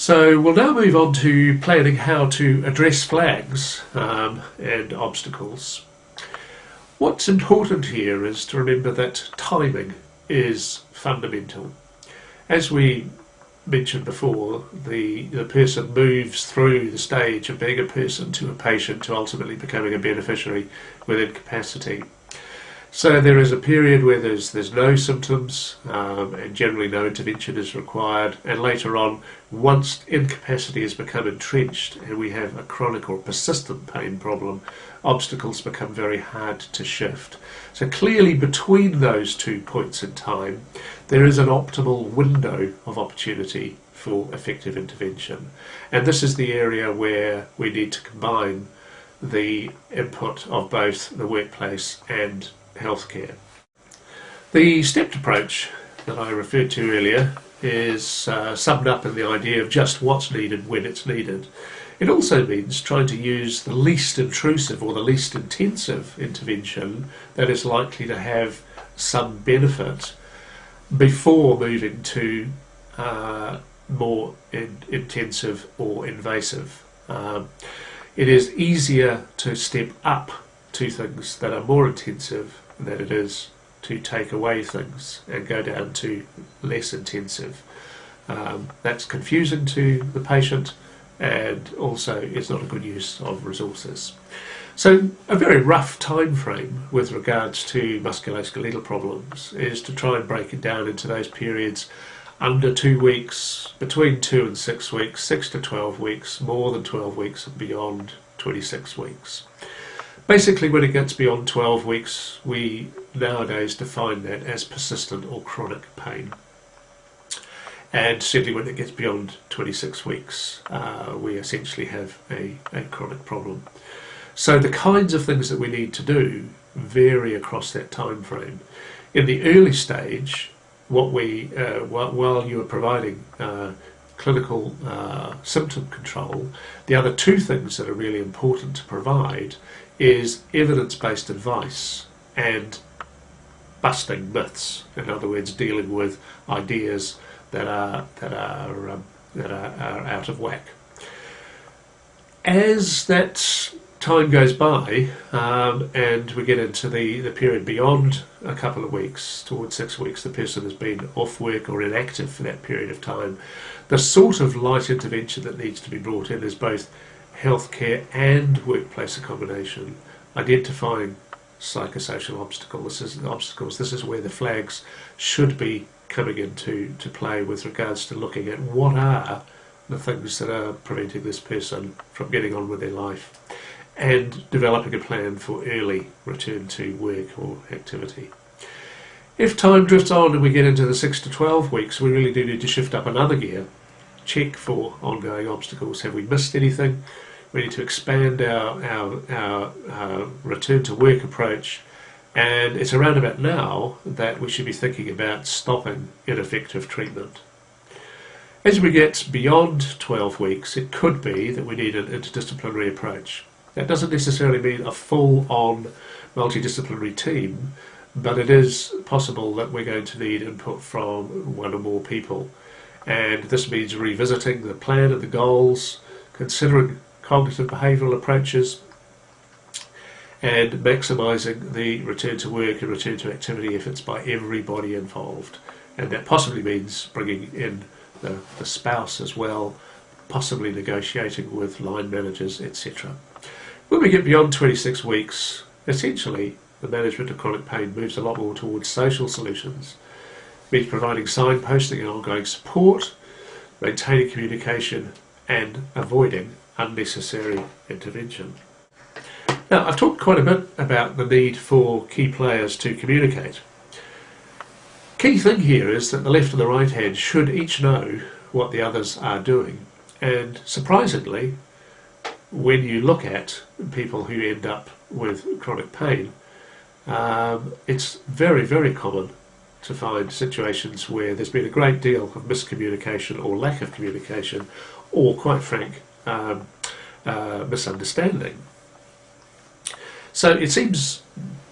So we'll now move on to planning how to address flags and obstacles. What's important here is to remember that timing is fundamental. As we mentioned before, the person moves through the stage of being a person to a patient to ultimately becoming a beneficiary with incapacity. So there is a period where there's no symptoms and generally no intervention is required, and later on, once incapacity has become entrenched and we have a chronic or persistent pain problem, obstacles become very hard to shift. So clearly between those 2 points in time, there is an optimal window of opportunity for effective intervention. And this is the area where we need to combine the input of both the workplace and healthcare. The stepped approach that I referred to earlier is summed up in the idea of just what's needed when it's needed. It also means trying to use the least intrusive or the least intensive intervention that is likely to have some benefit before moving to more intensive or invasive. It is easier to step up to things that are more intensive than it is to take away things and go down to less intensive. That's confusing to the patient, and also it's not a good use of resources. So a very rough time frame with regards to musculoskeletal problems is to try and break it down into those periods under 2 weeks, between 2 and 6 weeks, 6 to 12 weeks, more than 12 weeks and beyond 26 weeks. Basically, when it gets beyond 12 weeks, we nowadays define that as persistent or chronic pain. And certainly when it gets beyond 26 weeks, we essentially have a chronic problem. So the kinds of things that we need to do vary across that time frame. In the early stage, what while you are providing clinical symptom control, the other 2 things that are really important to provide is evidence-based advice and busting myths. In other words, dealing with ideas that are out of whack. As that time goes by and we get into the period beyond a couple of weeks, towards 6 weeks, the person has been off work or inactive for that period of time, the sort of light intervention that needs to be brought in is both healthcare and workplace accommodation, identifying psychosocial obstacles. This is where the flags should be coming into play with regards to looking at what are the things that are preventing this person from getting on with their life and developing a plan for early return to work or activity. If time drifts on and we get into the 6 to 12 weeks, we really do need to shift up another gear, check for ongoing obstacles. Have we missed anything? We need to expand our return to work approach, and it's around about now that we should be thinking about stopping ineffective treatment. As we get beyond 12 weeks, it could be that we need an interdisciplinary approach. That doesn't necessarily mean a full-on multidisciplinary team, but it is possible that we're going to need input from 1 or more people. And this means revisiting the plan and the goals, considering cognitive behavioural approaches, and maximising the return to work and return to activity efforts by everybody involved. And that possibly means bringing in the spouse as well, possibly negotiating with line managers, etc. When we get beyond 26 weeks, essentially the management of chronic pain moves a lot more towards social solutions. It means providing signposting and ongoing support, maintaining communication, and avoiding unnecessary intervention. Now, I've talked quite a bit about the need for key players to communicate. Key thing here is that the left and the right hand should each know what the others are doing. And surprisingly, when you look at people who end up with chronic pain, it's very, very common to find situations where there's been a great deal of miscommunication or lack of communication, or quite frank misunderstanding. So it seems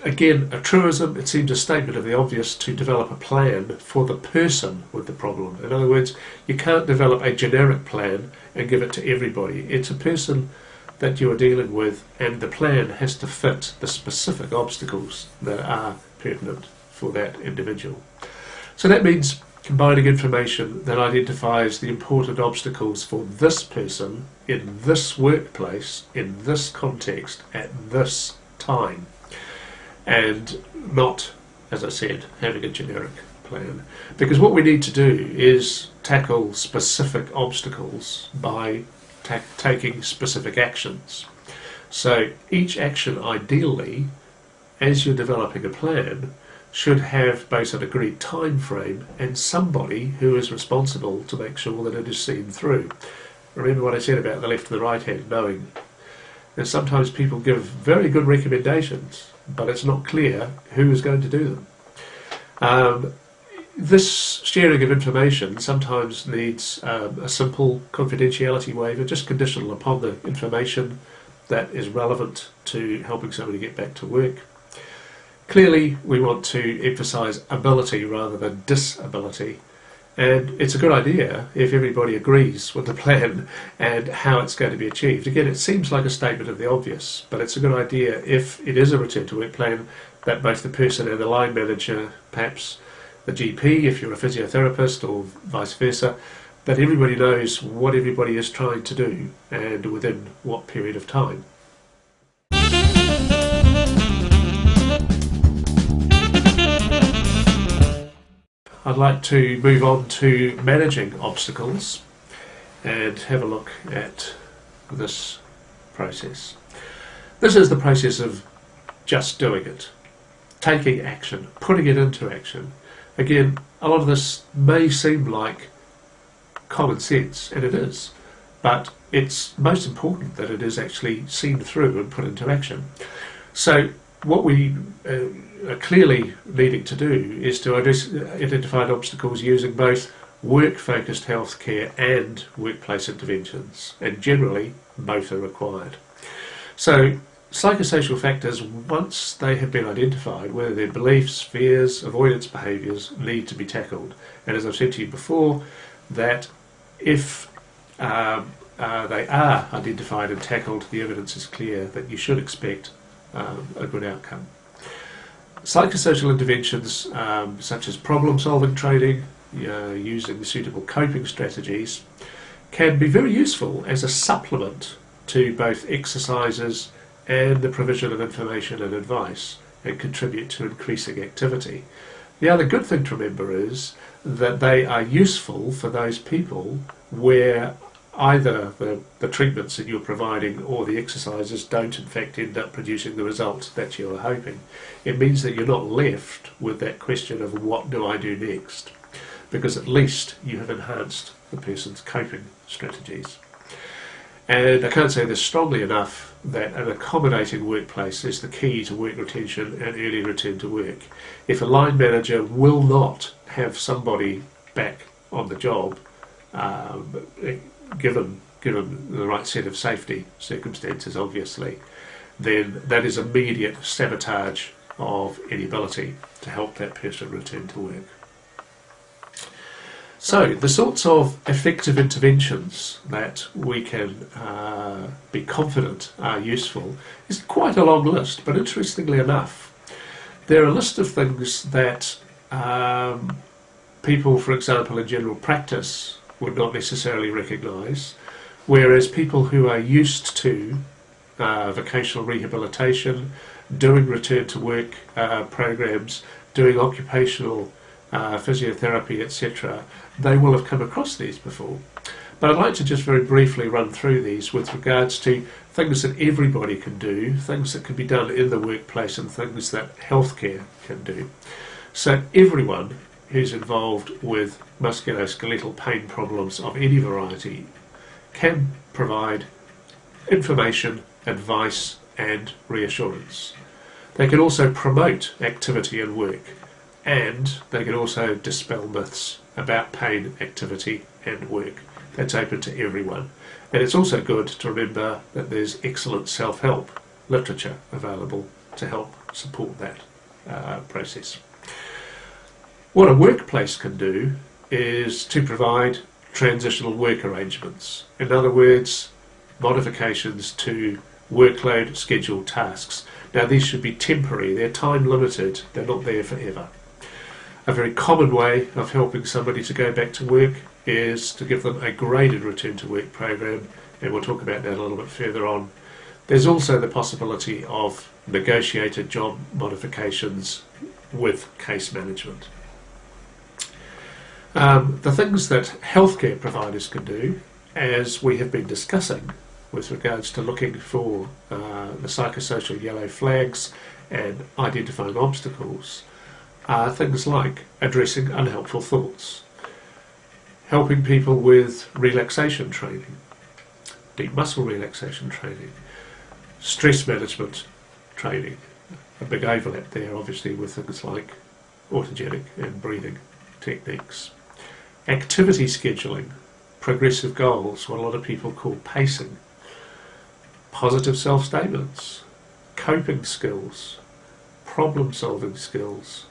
again, a truism. It seems a statement of the obvious to develop a plan for the person with the problem. In other words, you can't develop a generic plan and give it to everybody. It's a person that you are dealing with, and the plan has to fit the specific obstacles that are pertinent for that individual. So that means combining information that identifies the important obstacles for this person in this workplace, in this context, at this time, and not, as I said, having a generic plan. Because what we need to do is tackle specific obstacles by taking specific actions. So each action, ideally, as you're developing a plan, should have both an agreed time frame and somebody who is responsible to make sure that it is seen through. Remember what I said about the left and the right hand knowing. And sometimes people give very good recommendations, but it's not clear who is going to do them. This sharing of information sometimes needs a simple confidentiality waiver, just conditional upon the information that is relevant to helping somebody get back to work. Clearly, we want to emphasise ability rather than disability, and it's a good idea if everybody agrees with the plan and how it's going to be achieved. Again, it seems like a statement of the obvious, but it's a good idea if it is a return to work plan that both the person and the line manager, perhaps the GP if you're a physiotherapist or vice versa, that everybody knows what everybody is trying to do and within what period of time. I'd like to move on to managing obstacles and have a look at this process. This is the process of just doing it, taking action, putting it into action. Again, a lot of this may seem like common sense, and it is, but it's most important that it is actually seen through and put into action. So what we are clearly needing to do is to address identified obstacles using both work-focused healthcare and workplace interventions, and generally both are required. So psychosocial factors, once they have been identified, whether they're beliefs, fears, avoidance behaviours, need to be tackled. And as I've said to you before, that if they are identified and tackled, the evidence is clear that you should expect a good outcome. Psychosocial interventions such as problem-solving training, using suitable coping strategies, can be very useful as a supplement to both exercises and the provision of information and advice, and contribute to increasing activity. The other good thing to remember is that they are useful for those people where either the treatments that you're providing or the exercises don't in fact end up producing the result that you were hoping. It means that you're not left with that question of what do I do next, because at least you have enhanced the person's coping strategies. And I can't say this strongly enough that an accommodating workplace is the key to work retention and early return to work. If a line manager will not have somebody back on the job, given the right set of safety circumstances, obviously, then that is immediate sabotage of any ability to help that person return to work. So the sorts of effective interventions that we can be confident are useful is quite a long list, but interestingly enough, there are a list of things that people, for example, in general practice would not necessarily recognise, whereas people who are used to vocational rehabilitation, doing return to work programs, doing occupational physiotherapy, etc., they will have come across these before. But I'd like to just very briefly run through these with regards to things that everybody can do, things that can be done in the workplace, and things that healthcare can do. So everyone who's involved with musculoskeletal pain problems of any variety can provide information, advice and reassurance. They can also promote activity and work, and they can also dispel myths about pain, activity and work. That's open to everyone. And it's also good to remember that there's excellent self-help literature available to help support that process. What a workplace can do is to provide transitional work arrangements. In other words, modifications to workload scheduled tasks. Now these should be temporary, they're time limited, they're not there forever. A very common way of helping somebody to go back to work is to give them a graded return to work program, and we'll talk about that a little bit further on. There's also the possibility of negotiated job modifications with case management. The things that healthcare providers can do, as we have been discussing with regards to looking for the psychosocial yellow flags and identifying obstacles, are things like addressing unhelpful thoughts, helping people with relaxation training, deep muscle relaxation training, stress management training, a big overlap there obviously with things like autogenic and breathing techniques, activity scheduling, progressive goals, what a lot of people call pacing, positive self-statements, coping skills, problem-solving skills,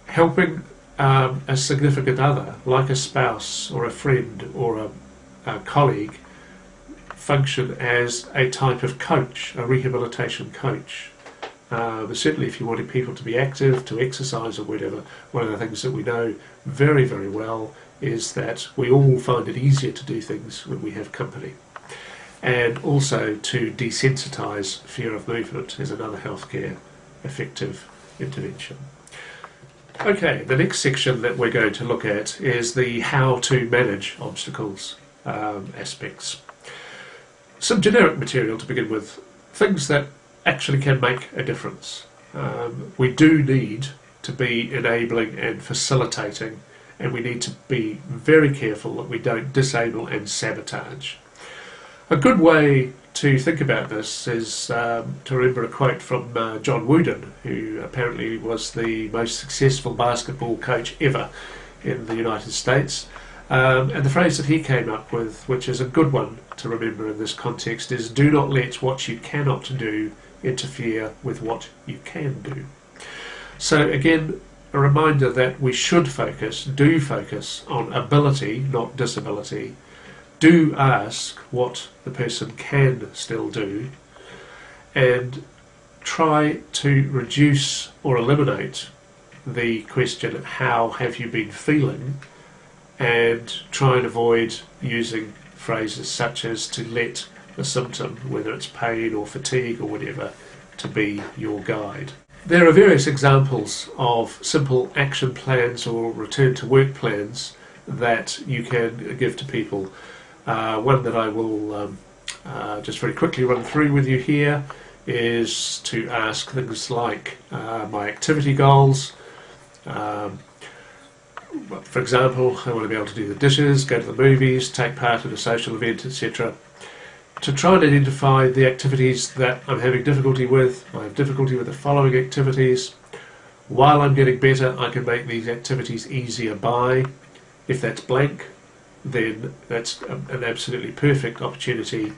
helping a significant other, like a spouse or a friend or a colleague, function as a type of coach, a rehabilitation coach. But certainly if you wanted people to be active, to exercise or whatever, one of the things that we know very, very well is that we all find it easier to do things when we have company. And also to desensitise fear of movement is another healthcare effective intervention. Okay, the next section that we're going to look at is the how to manage obstacles aspects. Some generic material to begin with, things that actually can make a difference. We do need to be enabling and facilitating, and we need to be very careful that we don't disable and sabotage. A good way to think about this is to remember a quote from John Wooden, who apparently was the most successful basketball coach ever in the United States. And the phrase that he came up with, which is a good one to remember in this context, is do not let what you cannot do interfere with what you can do. So again, a reminder that we should do focus on ability, not disability. Do ask what the person can still do, and try to reduce or eliminate the question, how have you been feeling, and try and avoid using phrases such as to let the symptom, whether it's pain or fatigue or whatever, to be your guide. There are various examples of simple action plans or return to work plans that you can give to people. One that I will just very quickly run through with you here is to ask things like my activity goals. For example, I want to be able to do the dishes, go to the movies, take part in a social event, etc. To try and identify the activities that I'm having difficulty with. I have difficulty with the following activities. While I'm getting better, I can make these activities easier by. If that's blank, then that's an absolutely perfect opportunity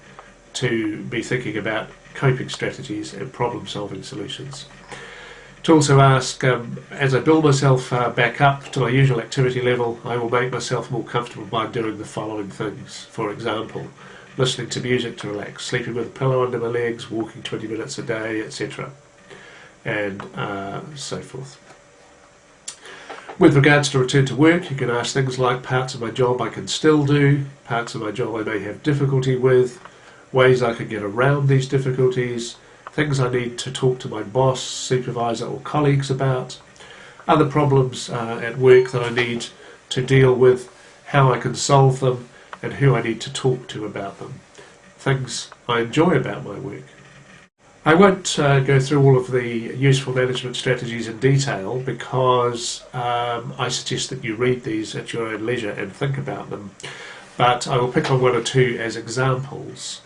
to be thinking about coping strategies and problem-solving solutions. To also ask, as I build myself back up to my usual activity level, I will make myself more comfortable by doing the following things. For example, listening to music to relax, sleeping with a pillow under my legs, walking 20 minutes a day, etc. And so forth. With regards to return to work, you can ask things like parts of my job I can still do, parts of my job I may have difficulty with, ways I can get around these difficulties, things I need to talk to my boss, supervisor or colleagues about, other problems at work that I need to deal with, how I can solve them, and who I need to talk to about them, things I enjoy about my work. I won't go through all of the useful management strategies in detail because I suggest that you read these at your own leisure and think about them, but I will pick on one or two as examples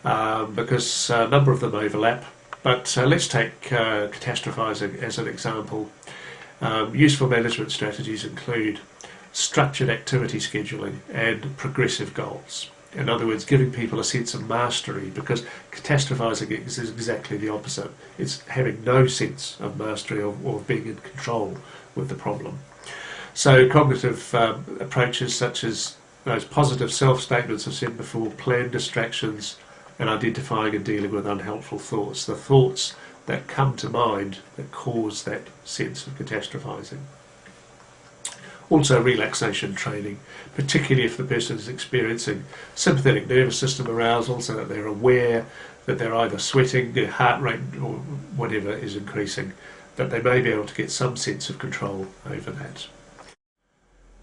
because a number of them overlap. But let's take catastrophizing as an example. Useful management strategies include structured activity scheduling and progressive goals. In other words, giving people a sense of mastery, because catastrophizing is exactly the opposite. It's having no sense of mastery or being in control with the problem. So cognitive approaches such as those positive self-statements I've said before, planned distractions, and identifying and dealing with unhelpful thoughts, the thoughts that come to mind that cause that sense of catastrophizing. Also relaxation training, particularly if the person is experiencing sympathetic nervous system arousal, so that they're aware that they're either sweating, their heart rate or whatever is increasing, that they may be able to get some sense of control over that.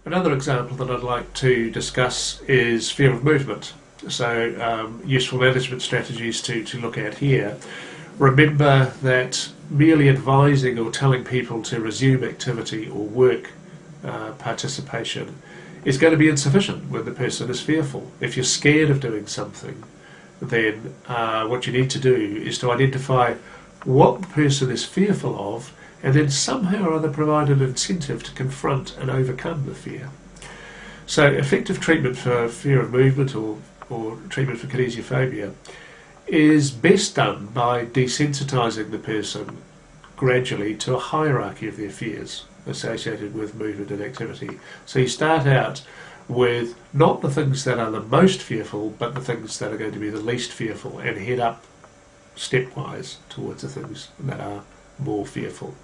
Another example that I'd like to discuss is fear of movement. So useful management strategies to look at here. Remember that merely advising or telling people to resume activity or work participation is going to be insufficient when the person is fearful. If you're scared of doing something, then what you need to do is to identify what the person is fearful of, and then somehow or other provide an incentive to confront and overcome the fear. So effective treatment for fear of movement or treatment for kinesiophobia is best done by desensitising the person gradually to a hierarchy of their fears associated with movement and activity. So you start out with not the things that are the most fearful, but the things that are going to be the least fearful, and head up stepwise towards the things that are more fearful.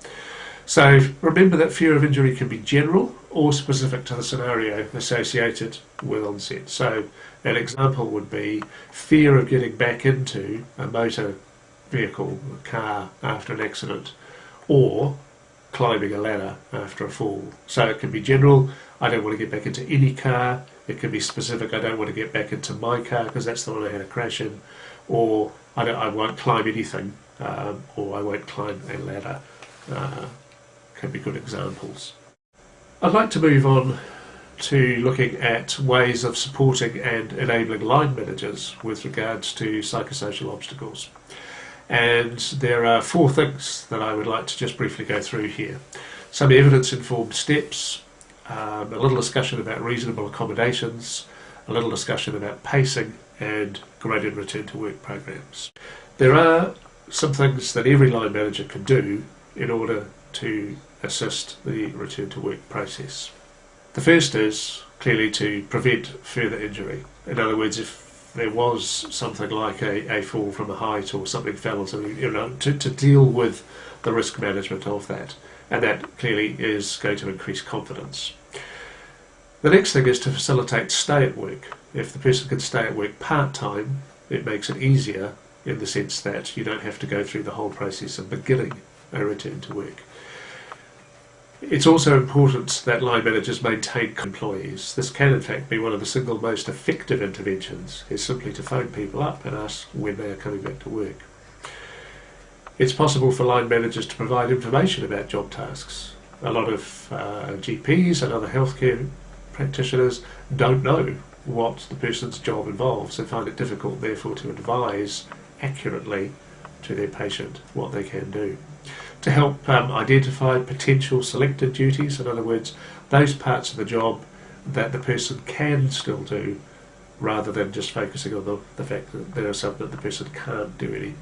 So remember that fear of injury can be general or specific to the scenario associated with onset. So an example would be fear of getting back into a motor vehicle, a car, after an accident, or climbing a ladder after a fall. So it can be general, I don't want to get back into any car. It can be specific, I don't want to get back into my car because that's the one I had a crash in, or I won't climb anything, or I won't climb a ladder. Can be good examples. I'd like to move on to looking at ways of supporting and enabling line managers with regards to psychosocial obstacles. And there are 4 things that I would like to just briefly go through here. Some evidence-informed steps, a little discussion about reasonable accommodations, a little discussion about pacing, and graded return to work programs. There are some things that every line manager can do in order to assist the return to work process. The first is clearly to prevent further injury. In other words, if there was something like a fall from a height or something fell, to deal with the risk management of that, and that clearly is going to increase confidence. The next thing is to facilitate stay at work. If the person can stay at work part-time, it makes it easier in the sense that you don't have to go through the whole process of beginning a return to work. It's also important that line managers maintain employees. This can in fact be one of the single most effective interventions, is simply to phone people up and ask when they are coming back to work. It's possible for line managers to provide information about job tasks. A lot of GPs and other healthcare practitioners don't know what the person's job involves and find it difficult therefore to advise accurately to their patient what they can do. To help identify potential selected duties, in other words, those parts of the job that the person can still do, rather than just focusing on the fact that there are some that the person can't do any.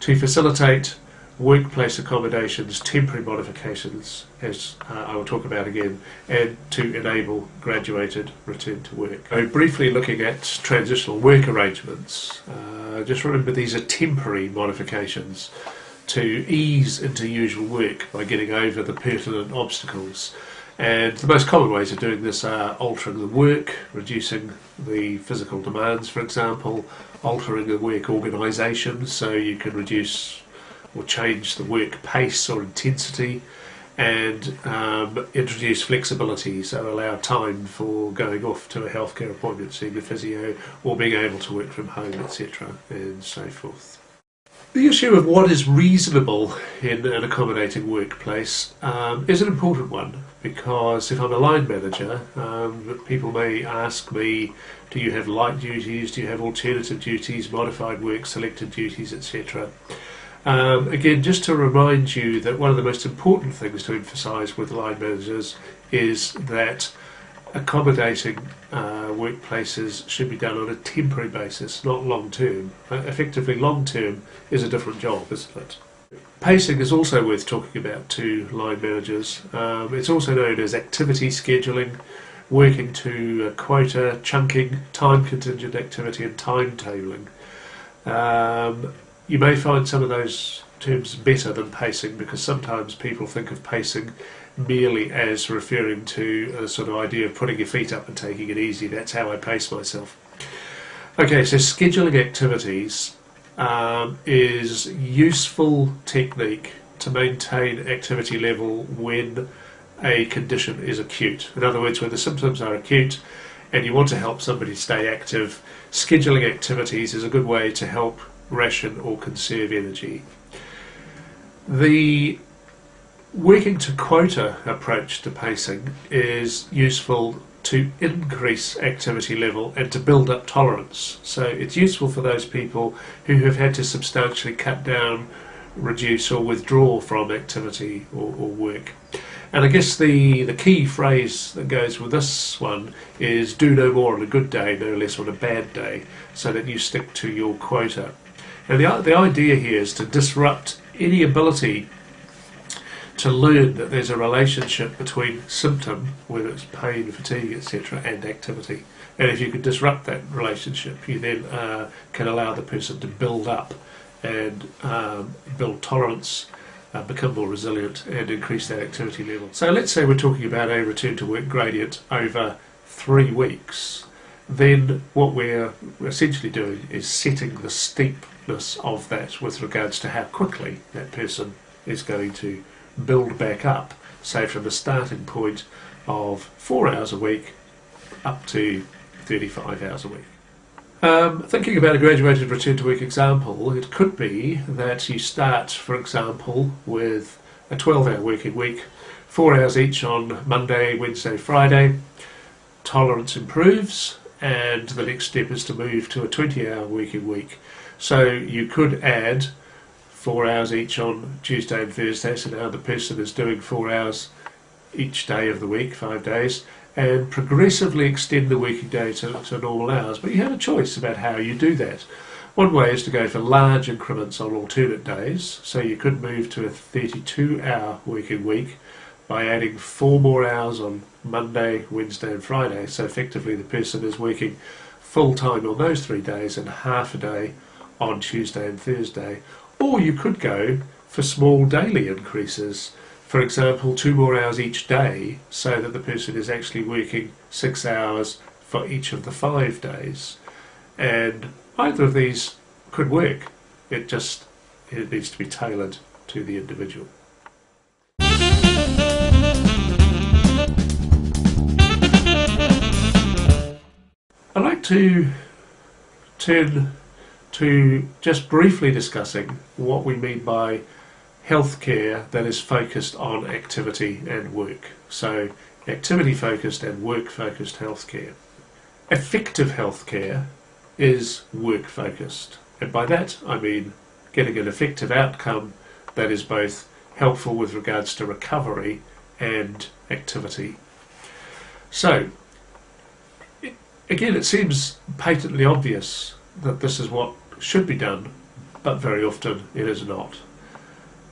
To facilitate workplace accommodations, temporary modifications, as I will talk about again, and to enable graduated return to work. So briefly looking at transitional work arrangements, just remember these are temporary modifications to ease into usual work by getting over the pertinent obstacles. And the most common ways of doing this are altering the work, reducing the physical demands, for example, altering the work organisation so you can reduce or change the work pace or intensity, and introduce flexibility, so allow time for going off to a healthcare appointment, seeing a physio, or being able to work from home, etc., and so forth. The issue of what is reasonable in an accommodating workplace is an important one, because if I'm a line manager, people may ask me, do you have light duties, do you have alternative duties, modified work, selected duties, etc. Again, just to remind you that one of the most important things to emphasise with line managers is that accommodating workplaces should be done on a temporary basis, not long term. Effectively, long term is a different job, isn't it? Pacing is also worth talking about to line managers. It's also known as activity scheduling, working to a quota, chunking, time contingent activity, and timetabling. You may find some of those terms better than pacing, because sometimes people think of pacing merely as referring to a sort of idea of putting your feet up and taking it easy. That's how I pace myself. Okay, so scheduling activities is useful technique to maintain activity level when a condition is acute. In other words, when the symptoms are acute and you want to help somebody stay active, scheduling activities is a good way to help ration or conserve energy. The working to quota approach to pacing is useful to increase activity level and to build up tolerance. So it's useful for those people who have had to substantially cut down, reduce or withdraw from activity or work. And I guess the key phrase that goes with this one is do no more on a good day, no less on a bad day, so that you stick to your quota. And the idea here is to disrupt any ability to learn that there's a relationship between symptom, whether it's pain, fatigue, etc., and activity. And if you can disrupt that relationship, you then can allow the person to build up and build tolerance, become more resilient, and increase that activity level. So let's say we're talking about a return to work gradient over 3 weeks. Then what we're essentially doing is setting the steepness of that with regards to how quickly that person is going to build back up, say from a starting point of 4 hours a week up to 35 hours a week. Thinking about a graduated return to work example, it could be that you start, for example, with a 12-hour working week, 4 hours each on Monday, Wednesday, Friday. Tolerance improves, and the next step is to move to a 20-hour working week. So you could add 4 hours each on Tuesday and Thursday, so now the person is doing 4 hours each day of the week, 5 days, and progressively extend the working day to normal hours. But you have a choice about how you do that. One way is to go for large increments on alternate days, so you could move to a 32-hour working week by adding 4 more hours on Monday, Wednesday and Friday. So effectively the person is working full time on those 3 days and half a day on Tuesday and Thursday. Or you could go for small daily increases, for example 2 more hours each day, so that the person is actually working 6 hours for each of the 5 days. And either of these could work. It needs to be tailored to the individual. I'd like to turn to just briefly discussing what we mean by healthcare that is focused on activity and work. So activity focused and work focused healthcare. Effective healthcare is work focused, and by that I mean getting an effective outcome that is both helpful with regards to recovery and activity. So again, it seems patently obvious that this is what should be done, but very often it is not.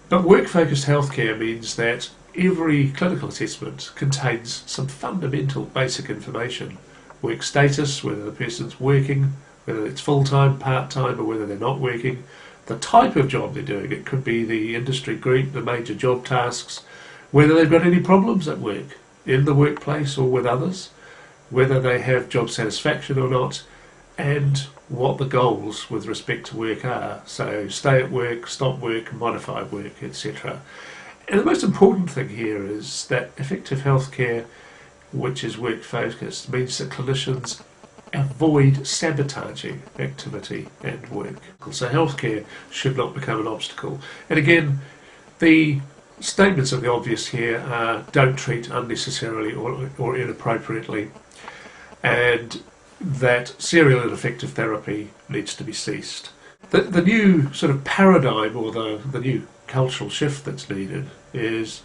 But work-focused healthcare means that every clinical assessment contains some fundamental basic information. Work status, whether the person's working, whether it's full-time, part-time, or whether they're not working, the type of job they're doing, it could be the industry group, the major job tasks, whether they've got any problems at work, in the workplace or with others, whether they have job satisfaction or not, and what the goals with respect to work are. So stay at work, stop work, modify work, etc. And the most important thing here is that effective healthcare, which is work focused, means that clinicians avoid sabotaging activity and work. So healthcare should not become an obstacle. And again, the statements of the obvious here are don't treat unnecessarily or inappropriately, and that serial ineffective therapy needs to be ceased. The new sort of paradigm, or the new cultural shift that's needed, is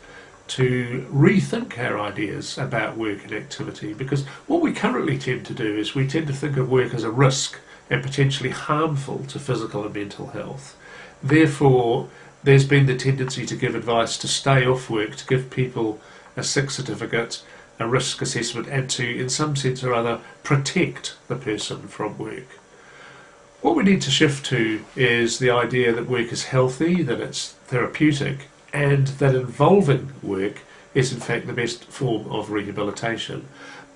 to rethink our ideas about work and activity, because what we currently tend to do is we tend to think of work as a risk and potentially harmful to physical and mental health. Therefore, there's been the tendency to give advice to stay off work, to give people a sick certificate, a risk assessment, and to, in some sense or other, protect the person from work. What we need to shift to is the idea that work is healthy, that it's therapeutic, and that involving work is in fact the best form of rehabilitation.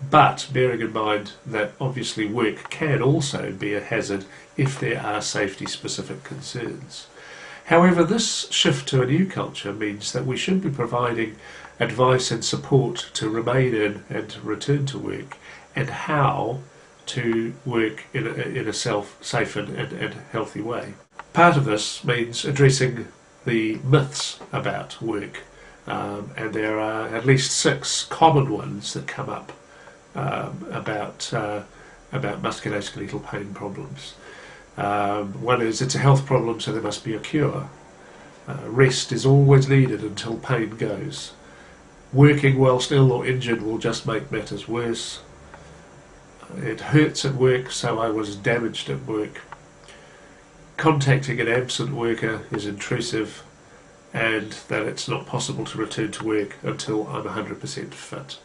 But bearing in mind that obviously work can also be a hazard if there are safety specific concerns. However, this shift to a new culture means that we should be providing advice and support to remain in and to return to work, and how to work in a safe and healthy way. Part of this means addressing the myths about work, and there are at least 6 common ones that come up about musculoskeletal pain problems. One is it's a health problem, so there must be a cure. Rest is always needed until pain goes. Working whilst ill or injured will just make matters worse. It hurts at work, so I was damaged at work. Contacting an absent worker is intrusive, and that it's not possible to return to work until I'm 100% fit.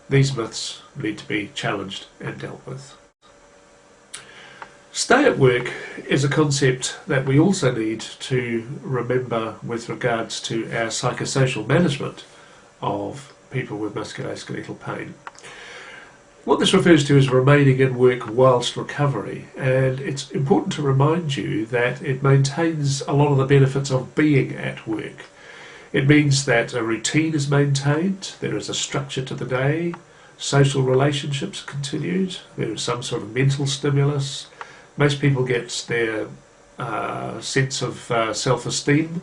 These myths need to be challenged and dealt with. Stay at work is a concept that we also need to remember with regards to our psychosocial management of people with musculoskeletal pain. What this refers to is remaining in work whilst recovery, and it's important to remind you that it maintains a lot of the benefits of being at work. It means that a routine is maintained, there is a structure to the day, social relationships are continued, there is some sort of mental stimulus. Most people get their sense of self-esteem,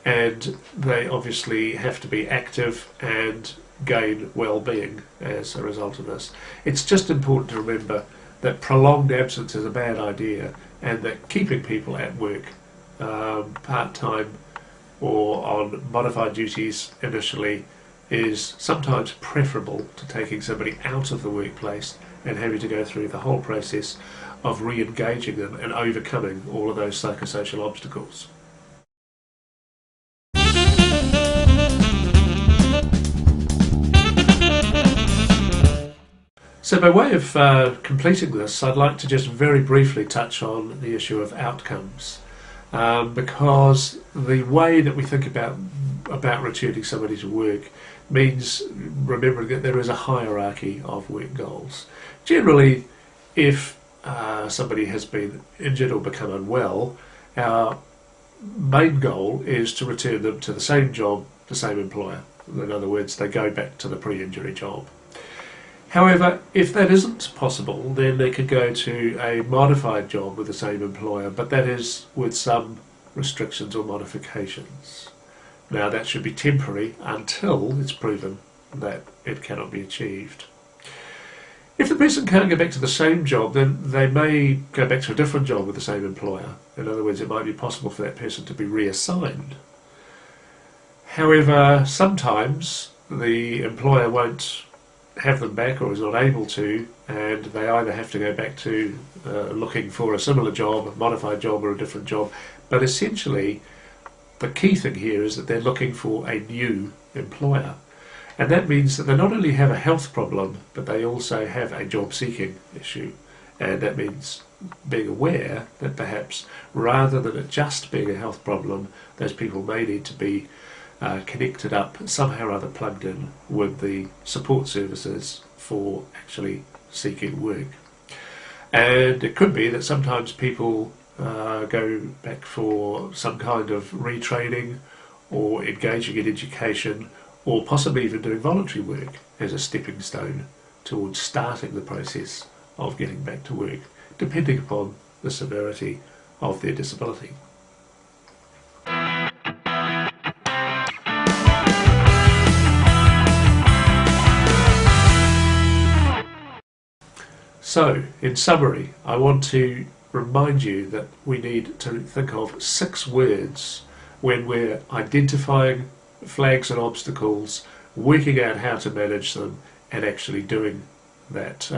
and they obviously have to be active and gain well-being as a result of this. It's just important to remember that prolonged absence is a bad idea, and that keeping people at work part-time or on modified duties initially is sometimes preferable to taking somebody out of the workplace and having to go through the whole process of re-engaging them and overcoming all of those psychosocial obstacles. So by way of completing this, I'd like to just very briefly touch on the issue of outcomes, because the way that we think about returning somebody to work means remembering that there is a hierarchy of work goals. Generally, if somebody has been injured or become unwell, our main goal is to return them to the same job, the same employer. In other words, they go back to the pre-injury job. However, if that isn't possible, then they could go to a modified job with the same employer, but that is with some restrictions or modifications. Now, that should be temporary until it's proven that it cannot be achieved. If the person can't go back to the same job, then they may go back to a different job with the same employer. In other words, it might be possible for that person to be reassigned. However, sometimes the employer won't have them back or is not able to, and they either have to go back to looking for a similar job, a modified job, or a different job. But essentially, the key thing here is that they're looking for a new employer. And that means that they not only have a health problem, but they also have a job-seeking issue. And that means being aware that perhaps rather than it just being a health problem, those people may need to be connected up, somehow or other plugged in with the support services for actually seeking work. And it could be that sometimes people go back for some kind of retraining or engaging in education, or possibly even doing voluntary work as a stepping stone towards starting the process of getting back to work, depending upon the severity of their disability. So, in summary, I want to remind you that we need to think of 6 words when we're identifying flags and obstacles, working out how to manage them, and actually doing that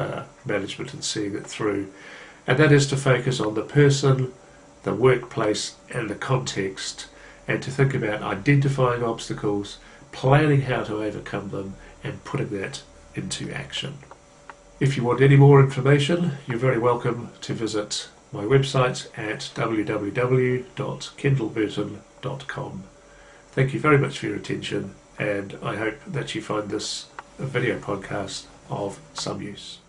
management and seeing it through. And that is to focus on the person, the workplace, and the context, and to think about identifying obstacles, planning how to overcome them, and putting that into action. If you want any more information, you're very welcome to visit my website at www.kendallburton.com. Thank you very much for your attention, and I hope that you find this video podcast of some use.